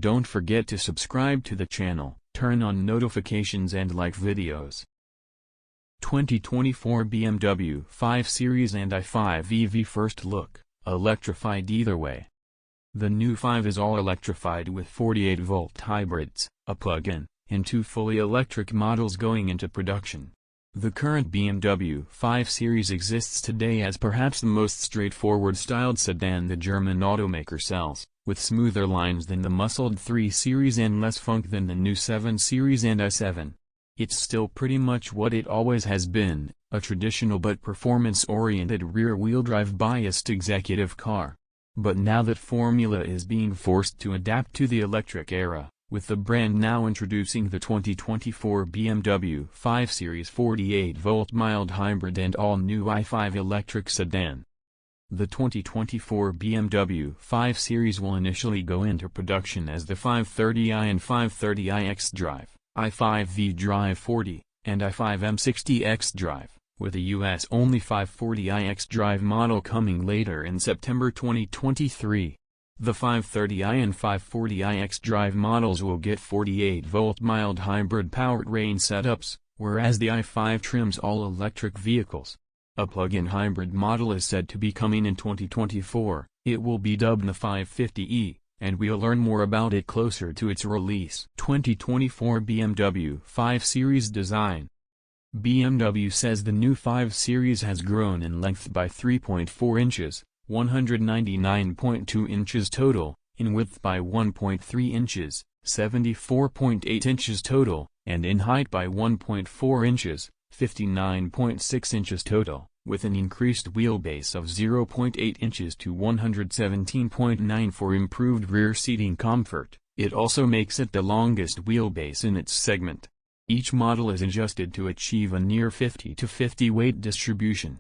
don't forget to subscribe to the channel, turn on notifications and like videos. 2024 BMW 5 Series and i5 EV first look, electrified either way. The new 5 is all electrified with 48-volt hybrids, a plug-in, and 2 fully electric models going into production. The current BMW 5 Series exists today as perhaps the most straightforward styled sedan the German automaker sells, with smoother lines than the muscled 3 Series and less funk than the new 7 Series and i7. It's still pretty much what it always has been, a traditional but performance-oriented rear-wheel drive biased executive car. But now that Formula is being forced to adapt to the electric era, with the brand now introducing the 2024 BMW 5 Series 48-volt mild hybrid and all-new i5 electric sedan. The 2024 BMW 5 Series will initially go into production as the 530i and 530i xDrive, i5 vDrive 40, and i5 M60 xDrive, with a US-only 540i xDrive model coming later in September 2023. The 530i and 540i xDrive models will get 48-volt mild hybrid powertrain setups, whereas the i5 trims all-electric vehicles. A plug-in hybrid model is said to be coming in 2024, it will be dubbed the 550e, and we'll learn more about it closer to its release. 2024 BMW 5 Series design. BMW says the new 5 Series has grown in length by 3.4 inches, 199.2 inches total, in width by 1.3 inches, 74.8 inches total, and in height by 1.4 inches, 59.6 inches total, with an increased wheelbase of 0.8 inches to 117.9 for improved rear seating comfort. It also makes it the longest wheelbase in its segment. Each model is adjusted to achieve a near 50-50 weight distribution.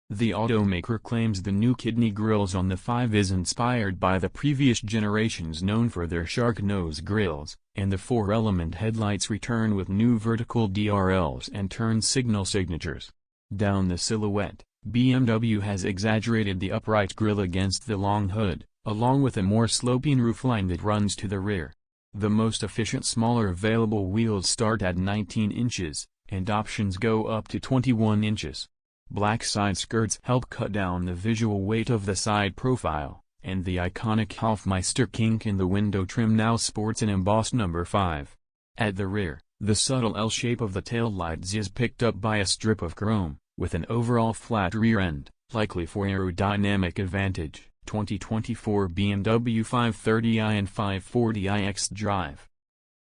The automaker claims the new kidney grills on the 5 is inspired by the previous generations known for their shark nose grills, and the 4-element headlights return with new vertical DRLs and turn signal signatures. Down the silhouette, BMW has exaggerated the upright grille against the long hood, along with a more sloping roofline that runs to the rear. The most efficient smaller available wheels start at 19 inches, and options go up to 21 inches. Black side skirts help cut down the visual weight of the side profile, and the iconic Hofmeister kink in the window trim now sports an embossed number 5. At the rear, the subtle L shape of the taillights is picked up by a strip of chrome, with an overall flat rear end, likely for aerodynamic advantage. 2024 BMW 530i and 540i xDrive.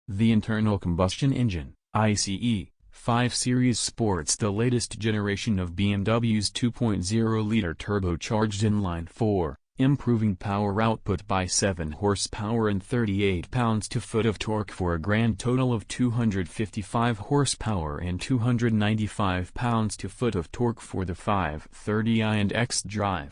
The internal combustion engine, ICE, 5 Series sports the latest generation of BMW's 2.0-liter turbocharged inline-4, improving power output by 7 horsepower and 38 pounds-to-foot of torque for a grand total of 255 horsepower and 295 pounds-to-foot of torque for the 530i and xDrive.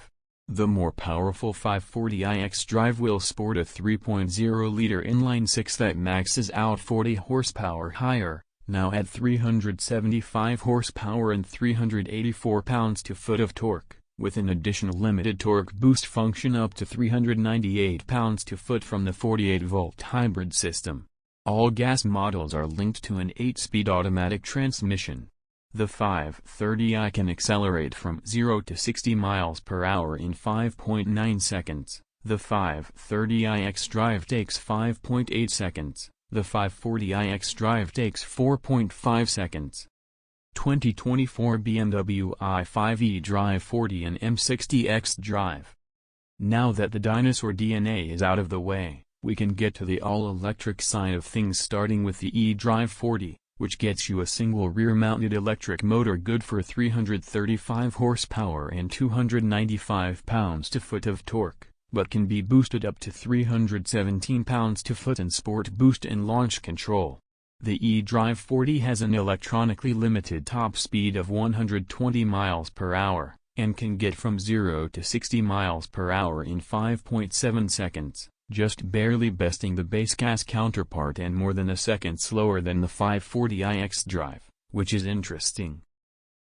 The more powerful 540i xDrive will sport a 3.0-liter inline-6 that maxes out 40 horsepower higher, now at 375 horsepower and 384 pounds-to-foot of torque, with an additional limited torque boost function up to 398 pounds-to-foot from the 48-volt hybrid system. All gas models are linked to an 8-speed automatic transmission. The 530i can accelerate from 0 to 60 miles per hour in 5.9 seconds. The 530i xDrive takes 5.8 seconds. The 540i xDrive takes 4.5 seconds. 2024 BMW i5 eDrive 40 and M60 xDrive. Now that the dinosaur DNA is out of the way, we can get to the all-electric side of things, starting with the eDrive 40, which gets you a single rear-mounted electric motor good for 335 horsepower and 295 pounds-to-foot of torque, but can be boosted up to 317 pounds-to-foot in sport boost and launch control. The eDrive 40 has an electronically limited top speed of 120 miles per hour, and can get from 0 to 60 miles per hour in 5.7 seconds, just barely besting the base gas counterpart and more than a second slower than the 540i xDrive, which is interesting.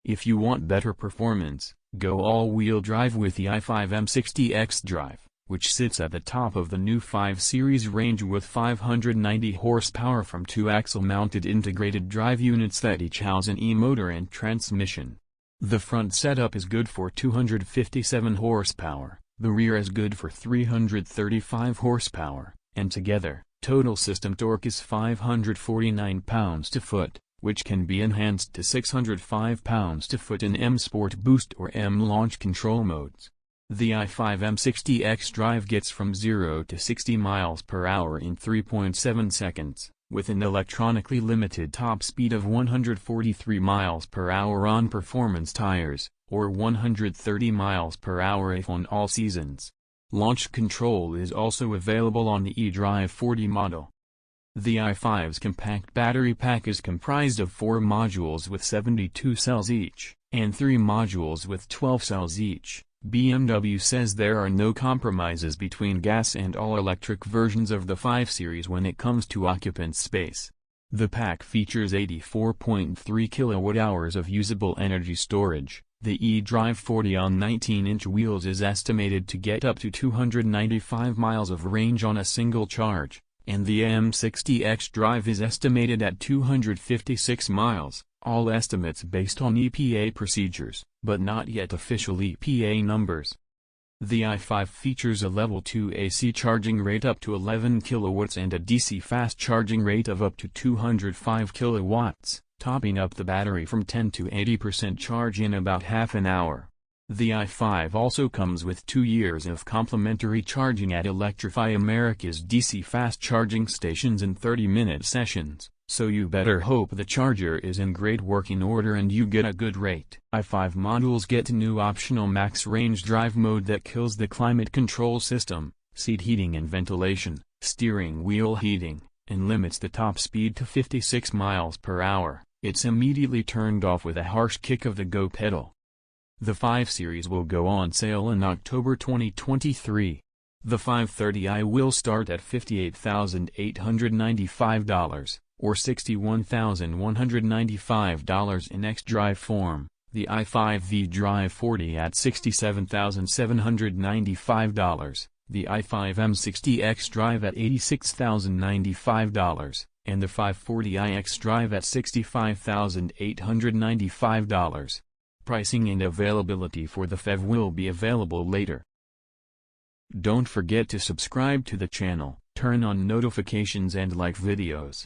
If you want better performance, go all-wheel drive with the i5 M60 xDrive, which sits at the top of the new 5 Series range with 590 horsepower from 2 axle-mounted integrated drive units that each house an e-motor and transmission. The front setup is good for 257 horsepower, the rear is good for 335 horsepower, and together, total system torque is 549 pounds-to-foot, which can be enhanced to 605 pounds-to-foot in M Sport Boost or M Launch control modes. The i5 M60 xDrive gets from 0 to 60 miles per hour in 3.7 seconds, with an electronically limited top speed of 143 miles per hour on performance tires, or 130 miles per hour if on all seasons. Launch control is also available on the eDrive 40 model. The i5's compact battery pack is comprised of 4 modules with 72 cells each, and 3 modules with 12 cells each. BMW says there are no compromises between gas and all-electric versions of the 5 Series when it comes to occupant space. The pack features 84.3 kWh of usable energy storage. The eDrive 40 on 19-inch wheels is estimated to get up to 295 miles of range on a single charge, and the M60 xDrive is estimated at 256 miles. All estimates based on EPA procedures, but not yet official EPA numbers. The i5 features a Level 2 AC charging rate up to 11 kW and a DC fast charging rate of up to 205 kW, topping up the battery from 10 to 80% charge in about half an hour. The i5 also comes with 2 years of complimentary charging at Electrify America's DC fast charging stations in 30-minute sessions. So you better hope the charger is in great working order and you get a good rate. i5 models get new optional max range drive mode that kills the climate control system, seat heating and ventilation, steering wheel heating, and limits the top speed to 56 miles per hour. It's immediately turned off with a harsh kick of the go pedal. The 5 Series will go on sale in October 2023. The 530i will start at $58,895. Or $61,195 in xDrive form, the i5 vDrive 40 at $67,795, the i5 M60 xDrive at $86,095, and the 540i xDrive at $65,895. Pricing and availability for the PHEV will be available later. Don't forget to subscribe to the channel, turn on notifications and like videos.